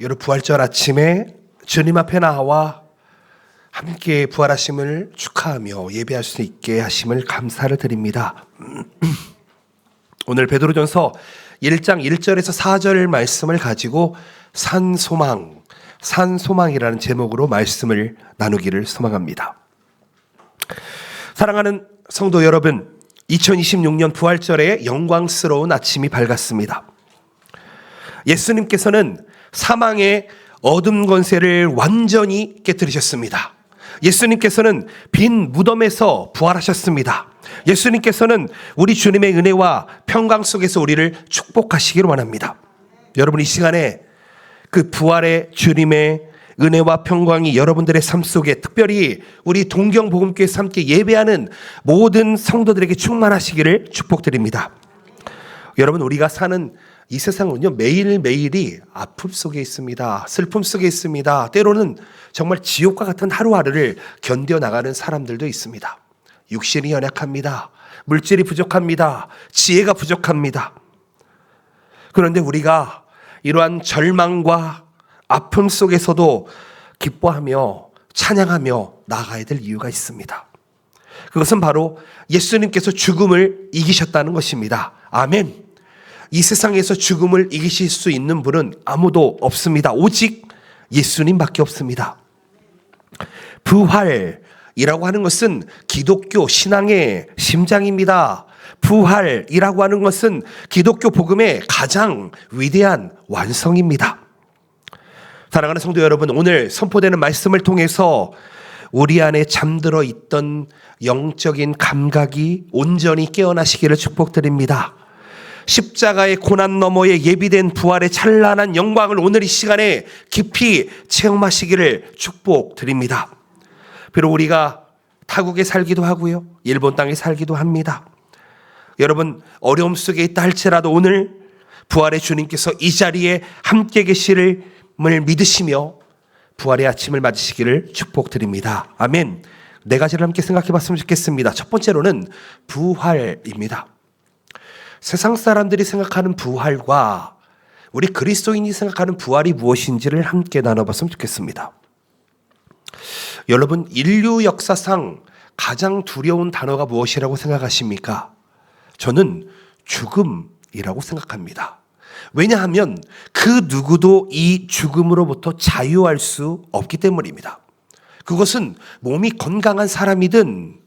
여러분 부활절 아침에 주님 앞에 나와 함께 부활하심을 축하하며 예배할 수 있게 하심을 감사를 드립니다. 오늘 베드로전서 1장 1절에서 4절 말씀을 가지고 산소망이라는 제목으로 말씀을 나누기를 소망합니다. 사랑하는 성도 여러분, 2026년 부활절에 영광스러운 아침이 밝았습니다. 예수님께서는 사망의 어둠 권세를 완전히 깨뜨리셨습니다. 예수님께서는 빈 무덤에서 부활하셨습니다. 예수님께서는 우리 주님의 은혜와 평강 속에서 우리를 축복하시기를 원합니다. 여러분, 이 시간에 그 부활의 주님의 은혜와 평강이 여러분들의 삶 속에, 특별히 우리 동경복음교회에서 함께 예배하는 모든 성도들에게 충만하시기를 축복드립니다. 여러분, 우리가 사는 이 세상은요, 매일매일이 아픔 속에 있습니다. 슬픔 속에 있습니다. 때로는 정말 지옥과 같은 하루하루를 견뎌나가는 사람들도 있습니다. 육신이 연약합니다. 물질이 부족합니다. 지혜가 부족합니다. 그런데 우리가 이러한 절망과 아픔 속에서도 기뻐하며 찬양하며 나아가야 될 이유가 있습니다. 그것은 바로 예수님께서 죽음을 이기셨다는 것입니다. 아멘. 이 세상에서 죽음을 이기실 수 있는 분은 아무도 없습니다. 오직 예수님밖에 없습니다. 부활이라고 하는 것은 기독교 신앙의 심장입니다. 부활이라고 하는 것은 기독교 복음의 가장 위대한 완성입니다. 사랑하는 성도 여러분, 오늘 선포되는 말씀을 통해서 우리 안에 잠들어 있던 영적인 감각이 온전히 깨어나시기를 축복드립니다. 십자가의 고난 너머에 예비된 부활의 찬란한 영광을 오늘 이 시간에 깊이 체험하시기를 축복드립니다. 비록 우리가 타국에 살기도 하고요, 일본 땅에 살기도 합니다. 여러분, 어려움 속에 있다 할지라도 오늘 부활의 주님께서 이 자리에 함께 계시를 믿으시며 부활의 아침을 맞으시기를 축복드립니다. 아멘. 네 가지를 함께 생각해 봤으면 좋겠습니다. 첫 번째로는 부활입니다. 세상 사람들이 생각하는 부활과 우리 그리스도인이 생각하는 부활이 무엇인지를 함께 나눠봤으면 좋겠습니다. 여러분, 인류 역사상 가장 두려운 단어가 무엇이라고 생각하십니까? 저는 죽음이라고 생각합니다. 왜냐하면 그 누구도 이 죽음으로부터 자유할 수 없기 때문입니다. 그것은 몸이 건강한 사람이든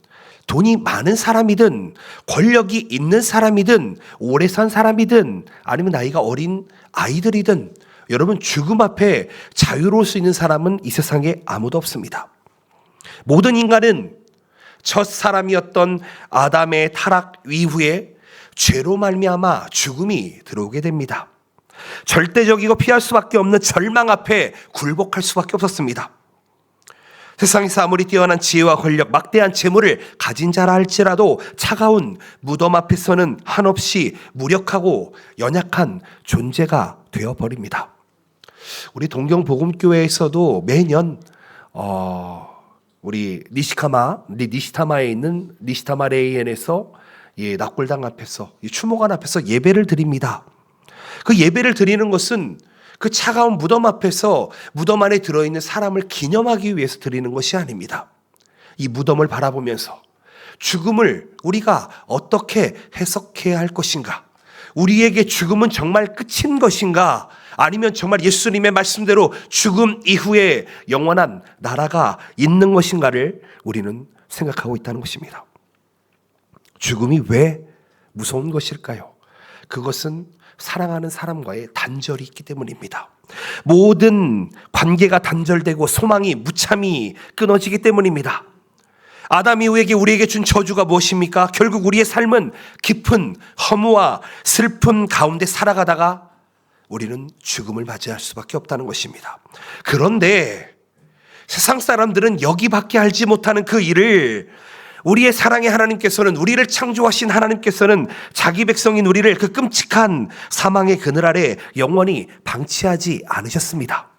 돈이 많은 사람이든 권력이 있는 사람이든 오래 산 사람이든 아니면 나이가 어린 아이들이든 여러분, 죽음 앞에 자유로울 수 있는 사람은 이 세상에 아무도 없습니다. 모든 인간은 첫 사람이었던 아담의 타락 이후에 죄로 말미암아 죽음이 들어오게 됩니다. 절대적이고 피할 수밖에 없는 절망 앞에 굴복할 수밖에 없었습니다. 세상에서 아무리 뛰어난 지혜와 권력, 막대한 재물을 가진 자라 할지라도 차가운 무덤 앞에서는 한없이 무력하고 연약한 존재가 되어버립니다. 우리 동경복음교회에서도 매년 우리 니시타마에 있는 니시타마 레이엔에서 낙골당 앞에서 추모관 앞에서 예배를 드립니다. 그 예배를 드리는 것은 그 차가운 무덤 앞에서 무덤 안에 들어있는 사람을 기념하기 위해서 드리는 것이 아닙니다. 이 무덤을 바라보면서 죽음을 우리가 어떻게 해석해야 할 것인가? 우리에게 죽음은 정말 끝인 것인가? 아니면 정말 예수님의 말씀대로 죽음 이후에 영원한 나라가 있는 것인가를 우리는 생각하고 있다는 것입니다. 죽음이 왜 무서운 것일까요? 그것은 사랑하는 사람과의 단절이 있기 때문입니다. 모든 관계가 단절되고 소망이 무참히 끊어지기 때문입니다. 아담 이후에 우리에게 준 저주가 무엇입니까? 결국 우리의 삶은 깊은 허무와 슬픔 가운데 살아가다가 우리는 죽음을 맞이할 수밖에 없다는 것입니다. 그런데 세상 사람들은 여기밖에 알지 못하는 그 일을 우리의 사랑의 하나님께서는, 우리를 창조하신 하나님께서는 자기 백성인 우리를 그 끔찍한 사망의 그늘 아래 영원히 방치하지 않으셨습니다.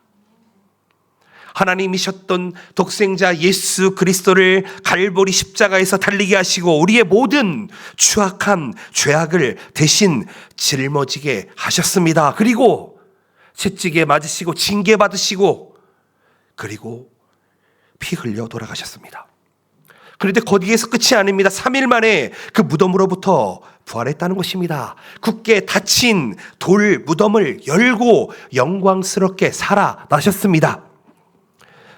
하나님이셨던 독생자 예수 그리스도를 갈보리 십자가에서 달리게 하시고 우리의 모든 추악한 죄악을 대신 짊어지게 하셨습니다. 그리고 채찍에 맞으시고 징계 받으시고 그리고 피 흘려 돌아가셨습니다. 그런데 거기에서 끝이 아닙니다. 3일 만에 그 무덤으로부터 부활했다는 것입니다. 굳게 닫힌 돌 무덤을 열고 영광스럽게 살아나셨습니다.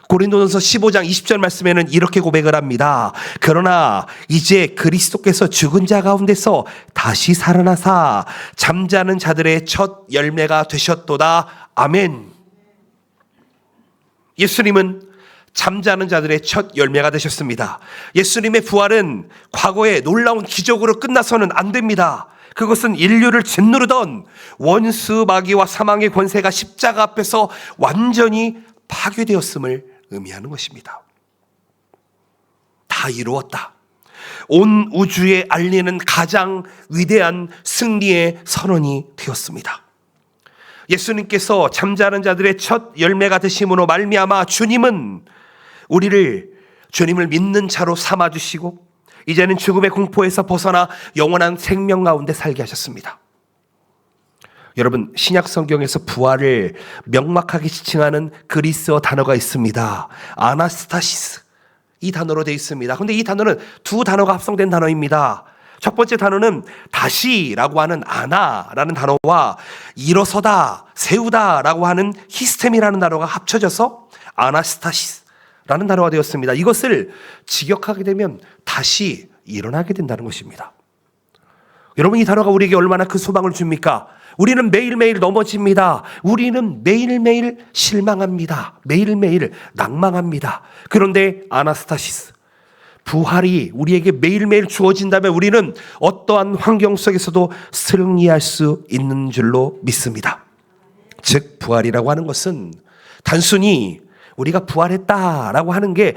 고린도전서 15장 20절 말씀에는 이렇게 고백을 합니다. 그러나 이제 그리스도께서 죽은 자 가운데서 다시 살아나사 잠자는 자들의 첫 열매가 되셨도다. 아멘. 예수님은 잠자는 자들의 첫 열매가 되셨습니다. 예수님의 부활은 과거의 놀라운 기적으로 끝나서는 안 됩니다. 그것은 인류를 짓누르던 원수 마귀와 사망의 권세가 십자가 앞에서 완전히 파괴되었음을 의미하는 것입니다. 다 이루었다. 온 우주에 알리는 가장 위대한 승리의 선언이 되었습니다. 예수님께서 잠자는 자들의 첫 열매가 되심으로 말미암아 주님을 믿는 자로 삼아주시고 이제는 죽음의 공포에서 벗어나 영원한 생명 가운데 살게 하셨습니다. 여러분, 신약 성경에서 부활을 명확하게 지칭하는 그리스어 단어가 있습니다. 아나스타시스, 이 단어로 되어 있습니다. 그런데 이 단어는 두 단어가 합성된 단어입니다. 첫 번째 단어는 다시라고 하는 아나라는 단어와 일어서다, 세우다라고 하는 히스템이라는 단어가 합쳐져서 아나스타시스라는 단어가 되었습니다. 이것을 직역하게 되면 다시 일어나게 된다는 것입니다. 여러분, 이 단어가 우리에게 얼마나 큰 소망을 줍니까? 우리는 매일매일 넘어집니다. 우리는 매일매일 실망합니다. 매일매일 낭망합니다. 그런데 아나스타시스, 부활이 우리에게 매일매일 주어진다면 우리는 어떠한 환경 속에서도 승리할 수 있는 줄로 믿습니다. 즉, 부활이라고 하는 것은 단순히 우리가 부활했다라고 하는 게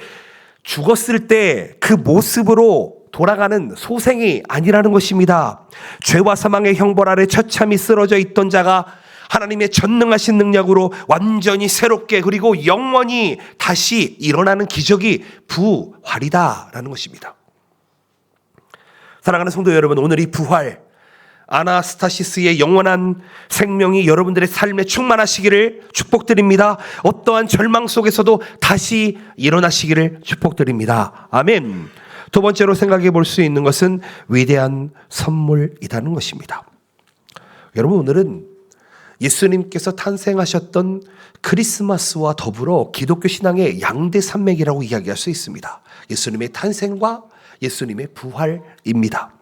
죽었을 때 그 모습으로 돌아가는 소생이 아니라는 것입니다. 죄와 사망의 형벌 아래 처참히 쓰러져 있던 자가 하나님의 전능하신 능력으로 완전히 새롭게 그리고 영원히 다시 일어나는 기적이 부활이다라는 것입니다. 사랑하는 성도 여러분, 오늘 이 부활, 아나스타시스의 영원한 생명이 여러분들의 삶에 충만하시기를 축복드립니다. 어떠한 절망 속에서도 다시 일어나시기를 축복드립니다. 아멘. 두 번째로 생각해 볼 수 있는 것은 위대한 선물이라는 것입니다. 여러분, 오늘은 예수님께서 탄생하셨던 크리스마스와 더불어 기독교 신앙의 양대 산맥이라고 이야기할 수 있습니다. 예수님의 탄생과 예수님의 부활입니다.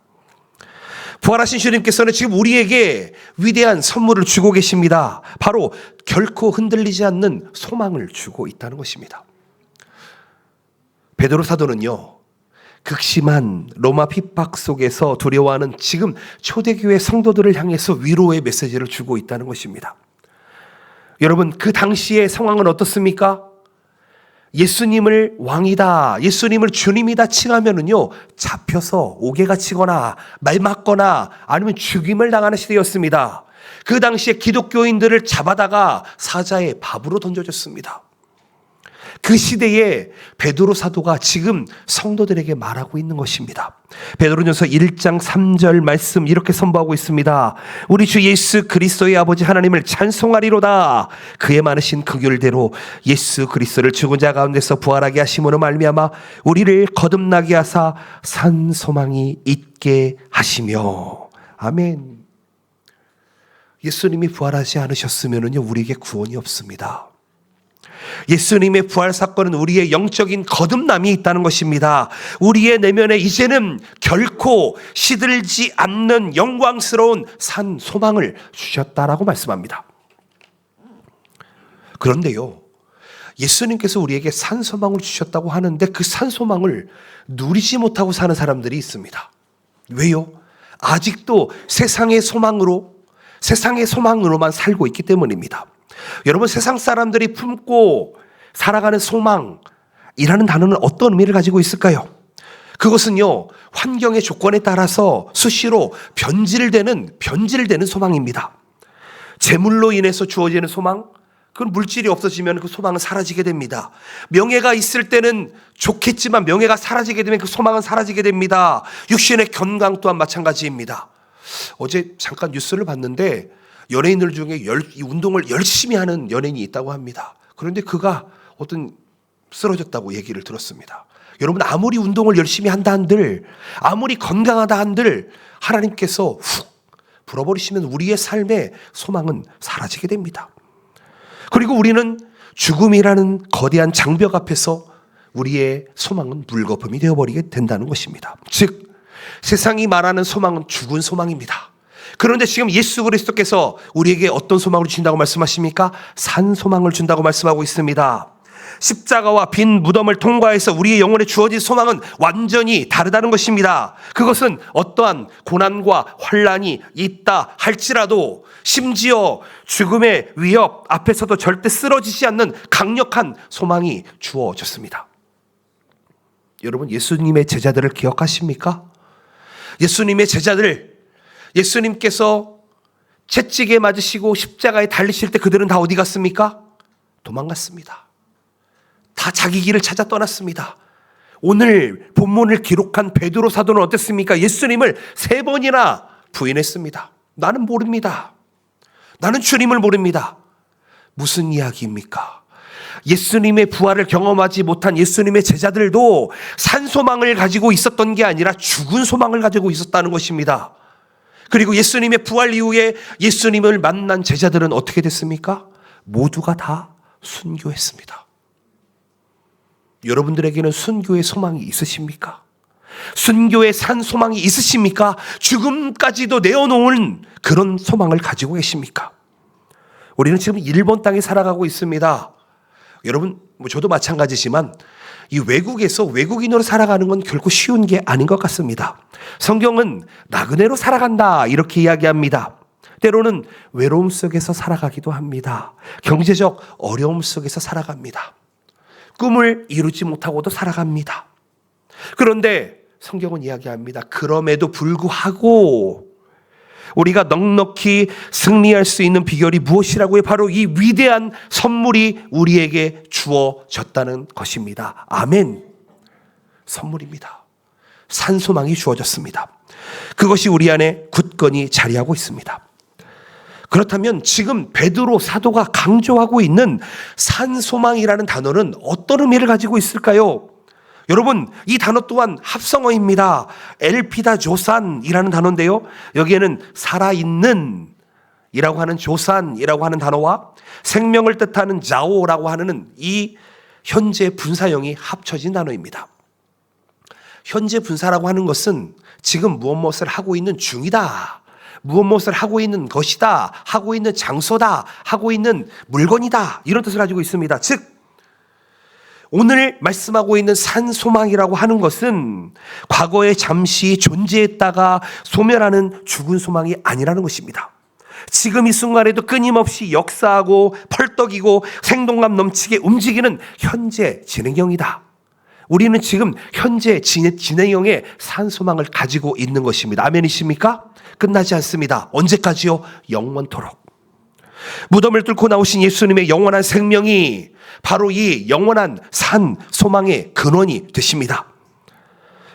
부활하신 주님께서는 지금 우리에게 위대한 선물을 주고 계십니다. 바로 결코 흔들리지 않는 소망을 주고 있다는 것입니다. 베드로 사도는요, 극심한 로마 핍박 속에서 두려워하는 지금 초대교회 성도들을 향해서 위로의 메시지를 주고 있다는 것입니다. 여러분, 그 당시의 상황은 어떻습니까? 예수님을 왕이다, 예수님을 주님이다 칭하면은요, 잡혀서 옥에 갇히거나 말 맞거나 아니면 죽임을 당하는 시대였습니다. 그 당시에 기독교인들을 잡아다가 사자의 밥으로 던져줬습니다. 그 시대에 베드로 사도가 지금 성도들에게 말하고 있는 것입니다. 베드로전서 1장 3절 말씀 이렇게 선포하고 있습니다. 우리 주 예수 그리스도의 아버지 하나님을 찬송하리로다. 그의 많으신 긍휼대로 예수 그리스도를 죽은 자 가운데서 부활하게 하심으로 말미암아 우리를 거듭나게 하사 산 소망이 있게 하시며. 아멘. 예수님이 부활하지 않으셨으면요, 우리에게 구원이 없습니다. 예수님의 부활 사건은 우리의 영적인 거듭남이 있다는 것입니다. 우리의 내면에 이제는 결코 시들지 않는 영광스러운 산 소망을 주셨다라고 말씀합니다. 그런데요, 예수님께서 우리에게 산 소망을 주셨다고 하는데 그 산 소망을 누리지 못하고 사는 사람들이 있습니다. 왜요? 아직도 세상의 소망으로만 살고 있기 때문입니다. 여러분, 세상 사람들이 품고 살아가는 소망이라는 단어는 어떤 의미를 가지고 있을까요? 그것은요, 환경의 조건에 따라서 수시로 변질되는 소망입니다. 재물로 인해서 주어지는 소망, 그건 물질이 없어지면 그 소망은 사라지게 됩니다. 명예가 있을 때는 좋겠지만 명예가 사라지게 되면 그 소망은 사라지게 됩니다. 육신의 건강 또한 마찬가지입니다. 어제 잠깐 뉴스를 봤는데 연예인들 중에 이 운동을 열심히 하는 연예인이 있다고 합니다. 그런데 그가 쓰러졌다고 얘기를 들었습니다. 여러분, 아무리 운동을 열심히 한다 한들, 아무리 건강하다 한들 하나님께서 훅 불어버리시면 우리의 삶의 소망은 사라지게 됩니다. 그리고 우리는 죽음이라는 거대한 장벽 앞에서 우리의 소망은 물거품이 되어버리게 된다는 것입니다. 즉, 세상이 말하는 소망은 죽은 소망입니다. 그런데 지금 예수 그리스도께서 우리에게 어떤 소망을 주신다고 말씀하십니까? 산 소망을 준다고 말씀하고 있습니다. 십자가와 빈 무덤을 통과해서 우리의 영혼에 주어진 소망은 완전히 다르다는 것입니다. 그것은 어떠한 고난과 환난이 있다 할지라도 심지어 죽음의 위협 앞에서도 절대 쓰러지지 않는 강력한 소망이 주어졌습니다. 여러분, 예수님의 제자들을 기억하십니까? 예수님의 제자들, 예수님께서 채찍에 맞으시고 십자가에 달리실 때 그들은 다 어디 갔습니까? 도망갔습니다. 다 자기 길을 찾아 떠났습니다. 오늘 본문을 기록한 베드로 사도는 어땠습니까? 예수님을 3번이나 부인했습니다. 나는 모릅니다. 나는 주님을 모릅니다. 무슨 이야기입니까? 예수님의 부활을 경험하지 못한 예수님의 제자들도 산소망을 가지고 있었던 게 아니라 죽은 소망을 가지고 있었다는 것입니다. 그리고 예수님의 부활 이후에 예수님을 만난 제자들은 어떻게 됐습니까? 모두가 다 순교했습니다. 여러분들에게는 순교의 소망이 있으십니까? 순교의 산 소망이 있으십니까? 죽음까지도 내어놓은 그런 소망을 가지고 계십니까? 우리는 지금 일본 땅에 살아가고 있습니다. 여러분, 저도 마찬가지지만 이 외국에서 외국인으로 살아가는 건 결코 쉬운 게 아닌 것 같습니다. 성경은 나그네로 살아간다 이렇게 이야기합니다. 때로는 외로움 속에서 살아가기도 합니다. 경제적 어려움 속에서 살아갑니다. 꿈을 이루지 못하고도 살아갑니다. 그런데 성경은 이야기합니다. 그럼에도 불구하고 우리가 넉넉히 승리할 수 있는 비결이 무엇이라고요? 바로 이 위대한 선물이 우리에게 주어졌다는 것입니다. 아멘. 선물입니다. 산소망이 주어졌습니다. 그것이 우리 안에 굳건히 자리하고 있습니다. 그렇다면 지금 베드로 사도가 강조하고 있는 산소망이라는 단어는 어떤 의미를 가지고 있을까요? 여러분, 이 단어 또한 합성어입니다. 엘피다 조산이라는 단어인데요, 여기에는 살아있는 이라고 하는 조산이라고 하는 단어와 생명을 뜻하는 자오라고 하는 이 현재 분사형이 합쳐진 단어입니다. 현재 분사라고 하는 것은 지금 무엇을 하고 있는 중이다, 무엇을 하고 있는 것이다, 하고 있는 장소다, 하고 있는 물건이다, 이런 뜻을 가지고 있습니다. 즉, 오늘 말씀하고 있는 산소망이라고 하는 것은 과거에 잠시 존재했다가 소멸하는 죽은 소망이 아니라는 것입니다. 지금 이 순간에도 끊임없이 역사하고 펄떡이고 생동감 넘치게 움직이는 현재 진행형이다. 우리는 지금 현재 진행형의 산소망을 가지고 있는 것입니다. 아멘이십니까? 끝나지 않습니다. 언제까지요? 영원토록. 무덤을 뚫고 나오신 예수님의 영원한 생명이 바로 이 영원한 산 소망의 근원이 되십니다.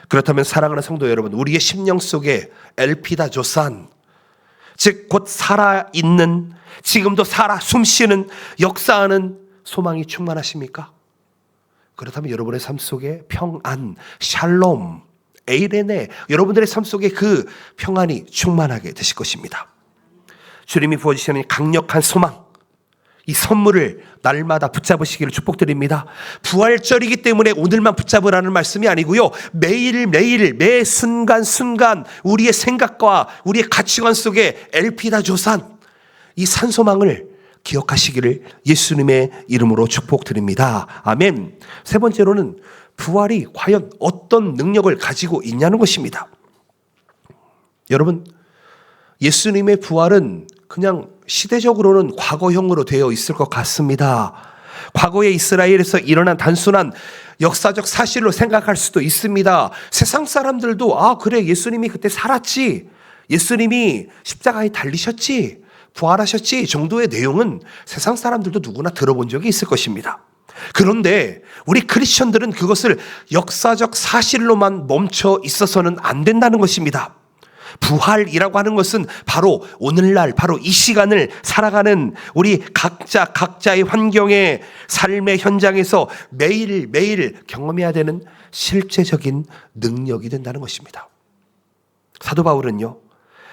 그렇다면 사랑하는 성도 여러분, 우리의 심령 속에 엘피다 조산, 즉 곧 살아있는, 지금도 살아 숨쉬는, 역사하는 소망이 충만하십니까? 그렇다면 여러분의 삶 속에 평안, 샬롬, 에이레네, 여러분들의 삶 속에 그 평안이 충만하게 되실 것입니다. 주님이 부어주시는 강력한 소망, 이 선물을 날마다 붙잡으시기를 축복드립니다. 부활절이기 때문에 오늘만 붙잡으라는 말씀이 아니고요, 매일매일 매 순간순간 우리의 생각과 우리의 가치관 속에 엘피다 조산, 이 산소망을 기억하시기를 예수님의 이름으로 축복드립니다. 아멘. 세 번째로는 부활이 과연 어떤 능력을 가지고 있냐는 것입니다. 여러분, 예수님의 부활은 그냥 시대적으로는 과거형으로 되어 있을 것 같습니다. 과거에 이스라엘에서 일어난 단순한 역사적 사실로 생각할 수도 있습니다. 세상 사람들도 그래, 예수님이 그때 살았지, 예수님이 십자가에 달리셨지, 부활하셨지 정도의 내용은 세상 사람들도 누구나 들어본 적이 있을 것입니다. 그런데 우리 크리스천들은 그것을 역사적 사실로만 멈춰 있어서는 안 된다는 것입니다. 부활이라고 하는 것은 바로 오늘날, 바로 이 시간을 살아가는 우리 각자의 환경에, 삶의 현장에서 매일매일 경험해야 되는 실제적인 능력이 된다는 것입니다. 사도 바울은요,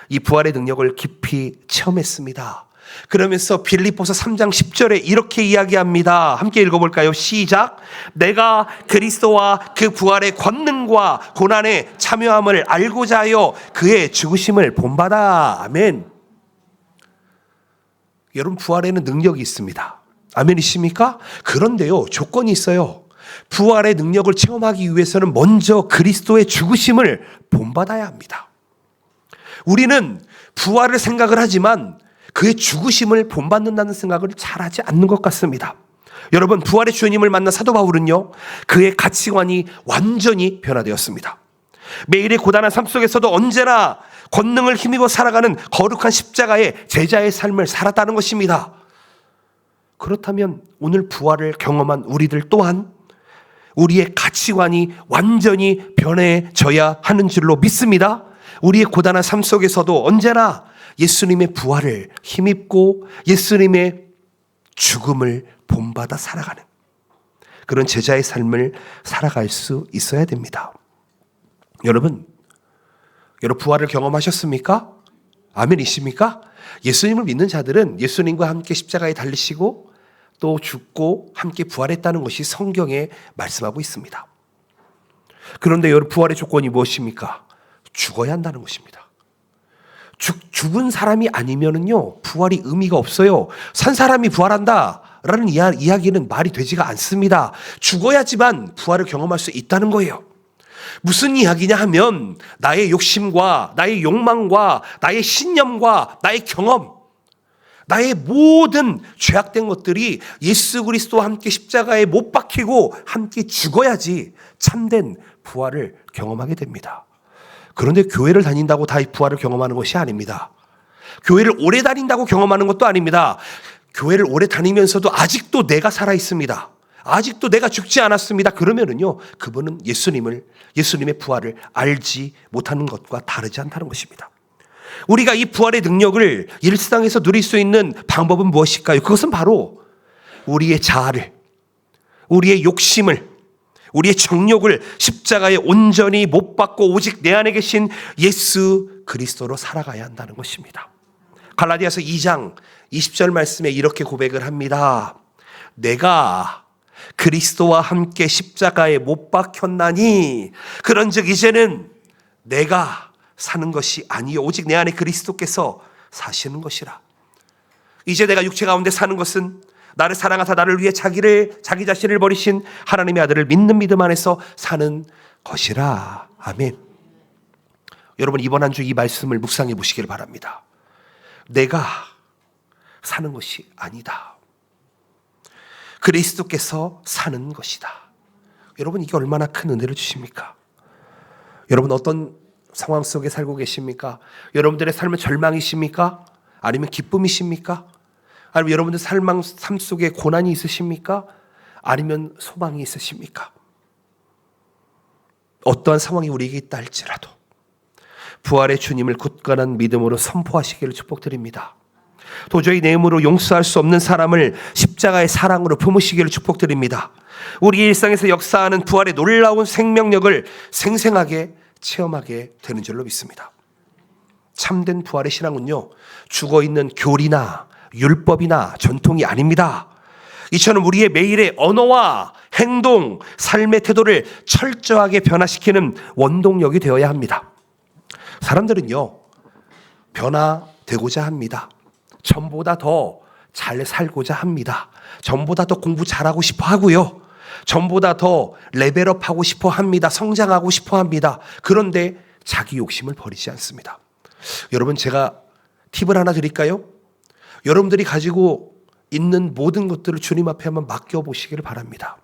이 부활의 능력을 깊이 체험했습니다. 그러면서 빌립보서 3장 10절에 이렇게 이야기합니다. 함께 읽어볼까요? 시작. 내가 그리스도와 그 부활의 권능과 고난에 참여함을 알고자 하여 그의 죽으심을 본받아. 아멘. 여러분, 부활에는 능력이 있습니다. 아멘이십니까? 그런데요, 조건이 있어요. 부활의 능력을 체험하기 위해서는 먼저 그리스도의 죽으심을 본받아야 합니다. 우리는 부활을 생각을 하지만 그의 죽으심을 본받는다는 생각을 잘 하지 않는 것 같습니다. 여러분, 부활의 주님을 만난 사도 바울은요, 그의 가치관이 완전히 변화되었습니다. 매일의 고단한 삶 속에서도 언제나 권능을 힘입어 살아가는 거룩한 십자가의 제자의 삶을 살았다는 것입니다. 그렇다면 오늘 부활을 경험한 우리들 또한 우리의 가치관이 완전히 변해져야 하는 줄로 믿습니다. 우리의 고단한 삶 속에서도 언제나 예수님의 부활을 힘입고 예수님의 죽음을 본받아 살아가는 그런 제자의 삶을 살아갈 수 있어야 됩니다. 여러분 부활을 경험하셨습니까? 아멘이십니까? 예수님을 믿는 자들은 예수님과 함께 십자가에 달리시고 또 죽고 함께 부활했다는 것이 성경에 말씀하고 있습니다. 그런데 여러분, 부활의 조건이 무엇입니까? 죽어야 한다는 것입니다. 죽은 사람이 아니면은요, 부활이 의미가 없어요. 산 사람이 부활한다라는 이야기는 말이 되지가 않습니다. 죽어야지만 부활을 경험할 수 있다는 거예요. 무슨 이야기냐 하면 나의 욕심과 나의 욕망과 나의 신념과 나의 경험, 나의 모든 죄악된 것들이 예수 그리스도와 함께 십자가에 못 박히고 함께 죽어야지 참된 부활을 경험하게 됩니다. 그런데 교회를 다닌다고 다 부활을 경험하는 것이 아닙니다. 교회를 오래 다닌다고 경험하는 것도 아닙니다. 교회를 오래 다니면서도 아직도 내가 살아 있습니다. 아직도 내가 죽지 않았습니다. 그러면은요, 그분은 예수님의 부활을 알지 못하는 것과 다르지 않다는 것입니다. 우리가 이 부활의 능력을 일상에서 누릴 수 있는 방법은 무엇일까요? 그것은 바로 우리의 자아를, 우리의 욕심을, 우리의 정욕을 십자가에 온전히 못 박고 오직 내 안에 계신 예수 그리스도로 살아가야 한다는 것입니다. 갈라디아서 2장 20절 말씀에 이렇게 고백을 합니다. 내가 그리스도와 함께 십자가에 못 박혔나니 그런즉 이제는 내가 사는 것이 아니요 오직 내 안에 그리스도께서 사시는 것이라. 이제 내가 육체 가운데 사는 것은 나를 사랑하사 나를 위해 자기 자신을 버리신 하나님의 아들을 믿는 믿음 안에서 사는 것이라. 아멘. 여러분, 이번 한 주 이 말씀을 묵상해 보시길 바랍니다. 내가 사는 것이 아니다. 그리스도께서 사는 것이다. 여러분, 이게 얼마나 큰 은혜를 주십니까? 여러분, 어떤 상황 속에 살고 계십니까? 여러분들의 삶은 절망이십니까? 아니면 기쁨이십니까? 아니면 여러분들 삶 속에 고난이 있으십니까? 아니면 소망이 있으십니까? 어떠한 상황이 우리에게 있다 할지라도 부활의 주님을 굳건한 믿음으로 선포하시기를 축복드립니다. 도저히 내 힘으로 용서할 수 없는 사람을 십자가의 사랑으로 품으시기를 축복드립니다. 우리 일상에서 역사하는 부활의 놀라운 생명력을 생생하게 체험하게 되는 줄로 믿습니다. 참된 부활의 신앙은요, 죽어있는 교리나 율법이나 전통이 아닙니다. 이처럼 우리의 매일의 언어와 행동, 삶의 태도를 철저하게 변화시키는 원동력이 되어야 합니다. 사람들은요, 변화되고자 합니다. 전보다 더 잘 살고자 합니다. 전보다 더 공부 잘하고 싶어 하고요. 전보다 더 레벨업하고 싶어 합니다. 성장하고 싶어 합니다. 그런데 자기 욕심을 버리지 않습니다. 여러분, 제가 팁을 하나 드릴까요? 여러분들이 가지고 있는 모든 것들을 주님 앞에 한번 맡겨보시기를 바랍니다.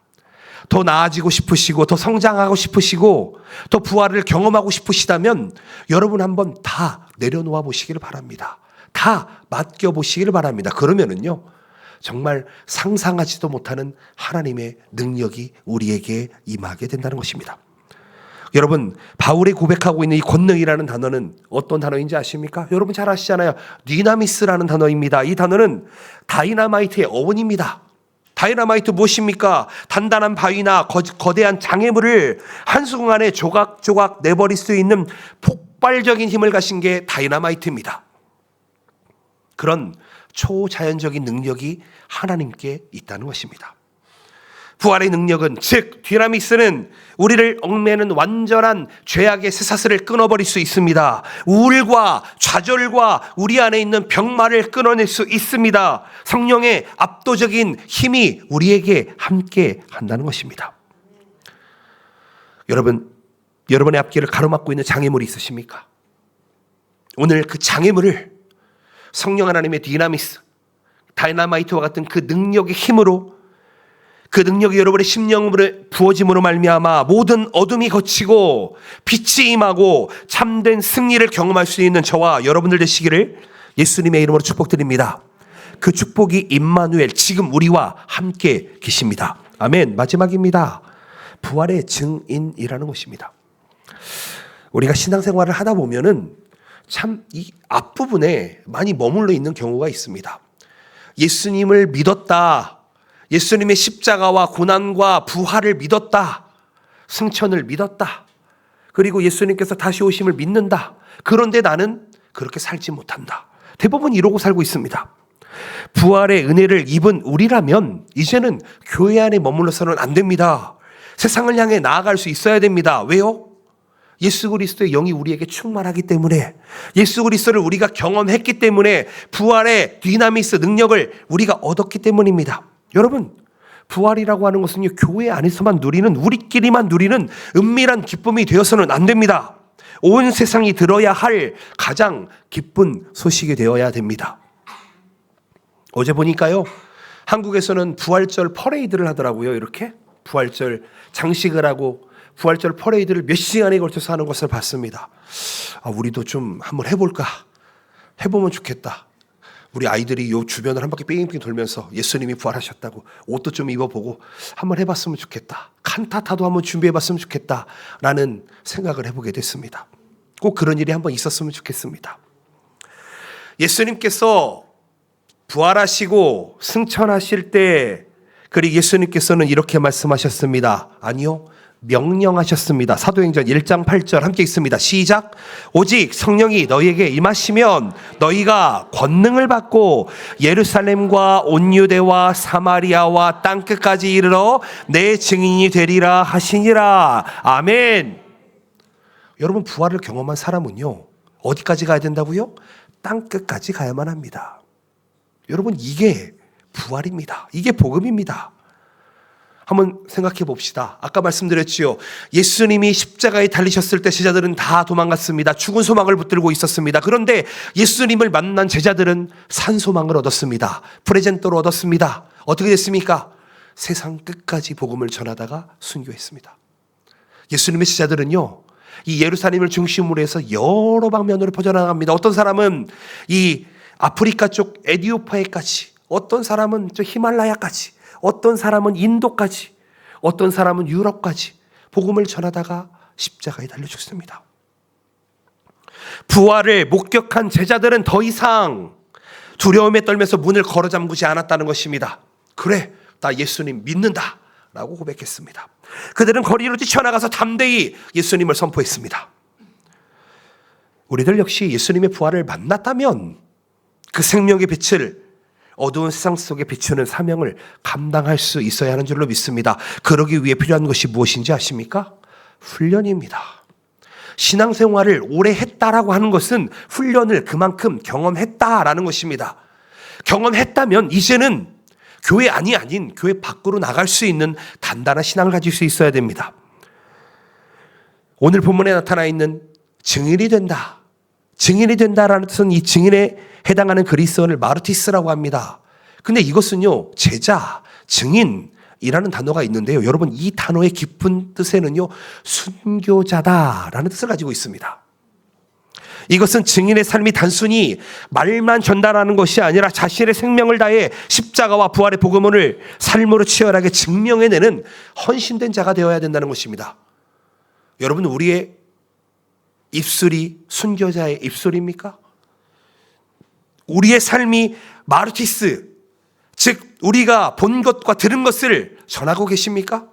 더 나아지고 싶으시고 더 성장하고 싶으시고 더 부활을 경험하고 싶으시다면 여러분 한번 다 내려놓아 보시기를 바랍니다. 다 맡겨보시기를 바랍니다. 그러면은요, 정말 상상하지도 못하는 하나님의 능력이 우리에게 임하게 된다는 것입니다. 여러분, 바울이 고백하고 있는 이 권능이라는 단어는 어떤 단어인지 아십니까? 여러분 잘 아시잖아요. 디나미스라는 단어입니다. 이 단어는 다이나마이트의 어원입니다. 다이나마이트 무엇입니까? 단단한 바위나 거대한 장애물을 한순간에 조각조각 내버릴 수 있는 폭발적인 힘을 가진 게 다이나마이트입니다. 그런 초자연적인 능력이 하나님께 있다는 것입니다. 부활의 능력은, 즉 디나미스는 우리를 얽매는 완전한 죄악의 쇠사슬을 끊어버릴 수 있습니다. 우울과 좌절과 우리 안에 있는 병마를 끊어낼 수 있습니다. 성령의 압도적인 힘이 우리에게 함께 한다는 것입니다. 여러분, 여러분의 앞길을 가로막고 있는 장애물이 있으십니까? 오늘 그 장애물을 성령 하나님의 디나미스, 다이나마이트와 같은 그 능력의 힘으로, 그 능력이 여러분의 심령으로 부어짐으로 말미암아 모든 어둠이 걷히고 빛이 임하고 참된 승리를 경험할 수 있는 저와 여러분들 되시기를 예수님의 이름으로 축복드립니다. 그 축복이 임마누엘, 지금 우리와 함께 계십니다. 아멘. 마지막입니다. 부활의 증인이라는 것입니다. 우리가 신앙생활을 하다 보면은 참 이 앞부분에 많이 머물러 있는 경우가 있습니다. 예수님을 믿었다. 예수님의 십자가와 고난과 부활을 믿었다. 승천을 믿었다. 그리고 예수님께서 다시 오심을 믿는다. 그런데 나는 그렇게 살지 못한다. 대부분 이러고 살고 있습니다. 부활의 은혜를 입은 우리라면 이제는 교회 안에 머물러서는 안 됩니다. 세상을 향해 나아갈 수 있어야 됩니다. 왜요? 예수 그리스도의 영이 우리에게 충만하기 때문에, 예수 그리스도를 우리가 경험했기 때문에, 부활의 디나미스 능력을 우리가 얻었기 때문입니다. 여러분, 부활이라고 하는 것은요, 교회 안에서만 누리는, 우리끼리만 누리는 은밀한 기쁨이 되어서는 안 됩니다. 온 세상이 들어야 할 가장 기쁜 소식이 되어야 됩니다. 어제 보니까요, 한국에서는 부활절 퍼레이드를 하더라고요. 이렇게 부활절 장식을 하고 부활절 퍼레이드를 몇 시간에 걸쳐서 하는 것을 봤습니다. 우리도 좀 한번 해볼까? 해보면 좋겠다. 우리 아이들이 요 주변을 한 바퀴 뺑뺑 돌면서 예수님이 부활하셨다고 옷도 좀 입어보고 한번 해봤으면 좋겠다. 칸타타도 한번 준비해봤으면 좋겠다. 라는 생각을 해보게 됐습니다. 꼭 그런 일이 한번 있었으면 좋겠습니다. 예수님께서 부활하시고 승천하실 때, 그리고 예수님께서는 이렇게 말씀하셨습니다. 아니요, 명령하셨습니다. 사도행전 1장 8절 함께 읽습니다. 시작. 오직 성령이 너희에게 임하시면 너희가 권능을 받고 예루살렘과 온 유대와 사마리아와 땅끝까지 이르러 내 증인이 되리라 하시니라. 아멘. 여러분, 부활을 경험한 사람은요, 어디까지 가야 된다고요? 땅끝까지 가야만 합니다. 여러분, 이게 부활입니다. 이게 복음입니다. 한번 생각해 봅시다. 아까 말씀드렸지요. 예수님이 십자가에 달리셨을 때 제자들은 다 도망갔습니다. 죽은 소망을 붙들고 있었습니다. 그런데 예수님을 만난 제자들은 산 소망을 얻었습니다. 프레젠토를 얻었습니다. 어떻게 됐습니까? 세상 끝까지 복음을 전하다가 순교했습니다. 예수님의 제자들은요, 이 예루살렘을 중심으로 해서 여러 방면으로 퍼져나갑니다. 어떤 사람은 이 아프리카 쪽 에티오피아까지, 어떤 사람은 저 히말라야까지, 어떤 사람은 인도까지, 어떤 사람은 유럽까지 복음을 전하다가 십자가에 달려 죽습니다. 부활을 목격한 제자들은 더 이상 두려움에 떨면서 문을 걸어 잠그지 않았다는 것입니다. 그래, 나 예수님 믿는다 라고 고백했습니다. 그들은 거리로 뛰쳐나가서 담대히 예수님을 선포했습니다. 우리들 역시 예수님의 부활을 만났다면 그 생명의 빛을 어두운 세상 속에 비추는 사명을 감당할 수 있어야 하는 줄로 믿습니다. 그러기 위해 필요한 것이 무엇인지 아십니까? 훈련입니다. 신앙생활을 오래 했다라고 하는 것은 훈련을 그만큼 경험했다라는 것입니다. 경험했다면 이제는 교회 안이 아닌 교회 밖으로 나갈 수 있는 단단한 신앙을 가질 수 있어야 됩니다. 오늘 본문에 나타나 있는 증인이 된다. 증인이 된다라는 뜻은 이 증인에 해당하는 그리스어를 마르티스라고 합니다. 근데 이것은요, 제자, 증인이라는 단어가 있는데요. 여러분, 이 단어의 깊은 뜻에는요, 순교자다라는 뜻을 가지고 있습니다. 이것은 증인의 삶이 단순히 말만 전달하는 것이 아니라 자신의 생명을 다해 십자가와 부활의 복음을 삶으로 치열하게 증명해내는 헌신된 자가 되어야 된다는 것입니다. 여러분, 우리의 입술이 순교자의 입술입니까? 우리의 삶이 마르티스, 즉 우리가 본 것과 들은 것을 전하고 계십니까?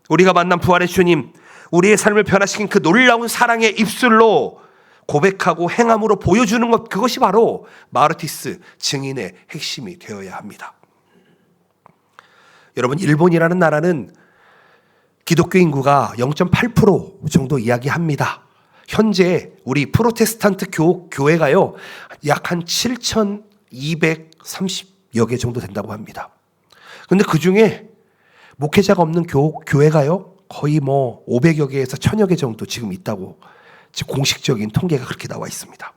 우리가 만난 부활의 주님, 우리의 삶을 변화시킨 그 놀라운 사랑의 입술로 고백하고 행함으로 보여주는 것, 그것이 바로 마르티스 증인의 핵심이 되어야 합니다. 여러분, 일본이라는 나라는 기독교 인구가 0.8% 정도 이야기합니다. 현재 우리 프로테스탄트 교회가요, 약 한 7,230여 개 정도 된다고 합니다. 그런데 그 중에 목회자가 없는 교회가요, 거의 500여 개에서 1,000여 개 정도 지금 있다고, 지금 공식적인 통계가 그렇게 나와 있습니다.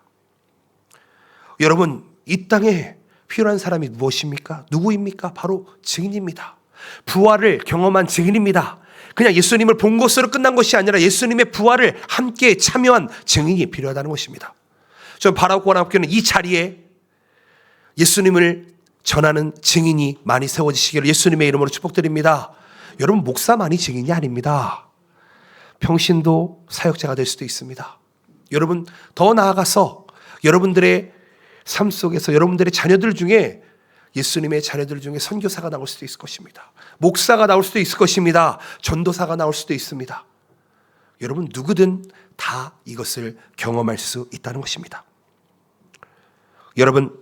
여러분, 이 땅에 필요한 사람이 무엇입니까? 누구입니까? 바로 증인입니다. 부활을 경험한 증인입니다. 그냥 예수님을 본 것으로 끝난 것이 아니라 예수님의 부활을 함께 참여한 증인이 필요하다는 것입니다. 저는 바라고관학교는 이 자리에 예수님을 전하는 증인이 많이 세워지시기를 예수님의 이름으로 축복드립니다. 여러분, 목사만이 증인이 아닙니다. 평신도 사역자가 될 수도 있습니다. 여러분, 더 나아가서 여러분들의 삶 속에서 여러분들의 자녀들 중에, 예수님의 자녀들 중에 선교사가 나올 수도 있을 것입니다. 목사가 나올 수도 있을 것입니다. 전도사가 나올 수도 있습니다. 여러분, 누구든 다 이것을 경험할 수 있다는 것입니다. 여러분,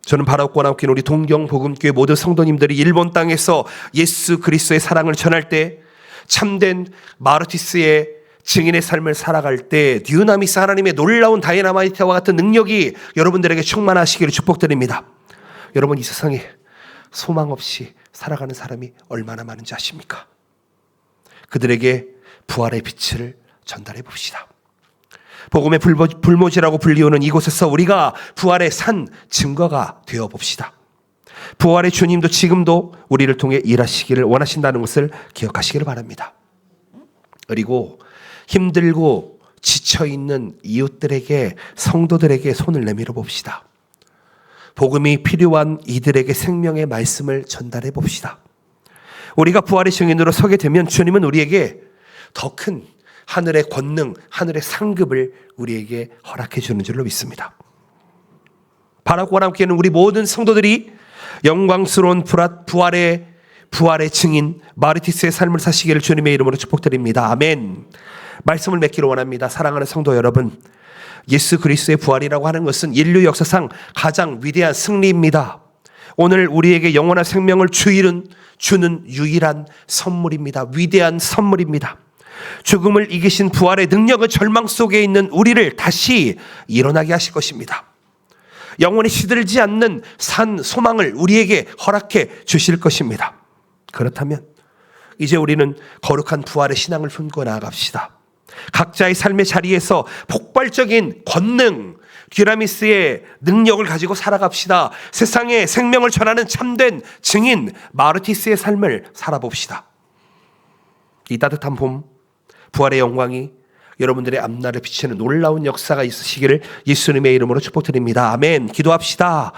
저는 바라고관학교 우리 동경복음교회 모든 성도님들이 일본 땅에서 예수 그리스도의 사랑을 전할 때, 참된 마르티스의 증인의 삶을 살아갈 때 듀나미스, 하나님의 놀라운 다이나마이트와 같은 능력이 여러분들에게 충만하시기를 축복드립니다. 여러분, 이 세상에 소망 없이 살아가는 사람이 얼마나 많은지 아십니까? 그들에게 부활의 빛을 전달해 봅시다. 복음의 불모지라고 불리우는 이곳에서 우리가 부활의 산 증거가 되어 봅시다. 부활의 주님도 지금도 우리를 통해 일하시기를 원하신다는 것을 기억하시기를 바랍니다. 그리고 힘들고 지쳐있는 이웃들에게, 성도들에게 손을 내밀어 봅시다. 복음이 필요한 이들에게 생명의 말씀을 전달해 봅시다. 우리가 부활의 증인으로 서게 되면 주님은 우리에게 더 큰 하늘의 권능, 하늘의 상급을 우리에게 허락해 주는 줄로 믿습니다. 바라고관함께는 우리 모든 성도들이 영광스러운 부활의 증인 마르티스의 삶을 사시기를 주님의 이름으로 축복드립니다. 아멘. 말씀을 맺기를 원합니다. 사랑하는 성도 여러분, 예수 그리스도의 부활이라고 하는 것은 인류 역사상 가장 위대한 승리입니다. 오늘 우리에게 영원한 생명을 주는 유일한 선물입니다. 위대한 선물입니다. 죽음을 이기신 부활의 능력은 절망 속에 있는 우리를 다시 일어나게 하실 것입니다. 영원히 시들지 않는 산 소망을 우리에게 허락해 주실 것입니다. 그렇다면 이제 우리는 거룩한 부활의 신앙을 품고 나아갑시다. 각자의 삶의 자리에서 폭발적인 권능, 듀나미스의 능력을 가지고 살아갑시다. 세상에 생명을 전하는 참된 증인 마르티스의 삶을 살아봅시다. 이 따뜻한 봄, 부활의 영광이 여러분들의 앞날을 비치는 놀라운 역사가 있으시기를 예수님의 이름으로 축복드립니다. 아멘. 기도합시다.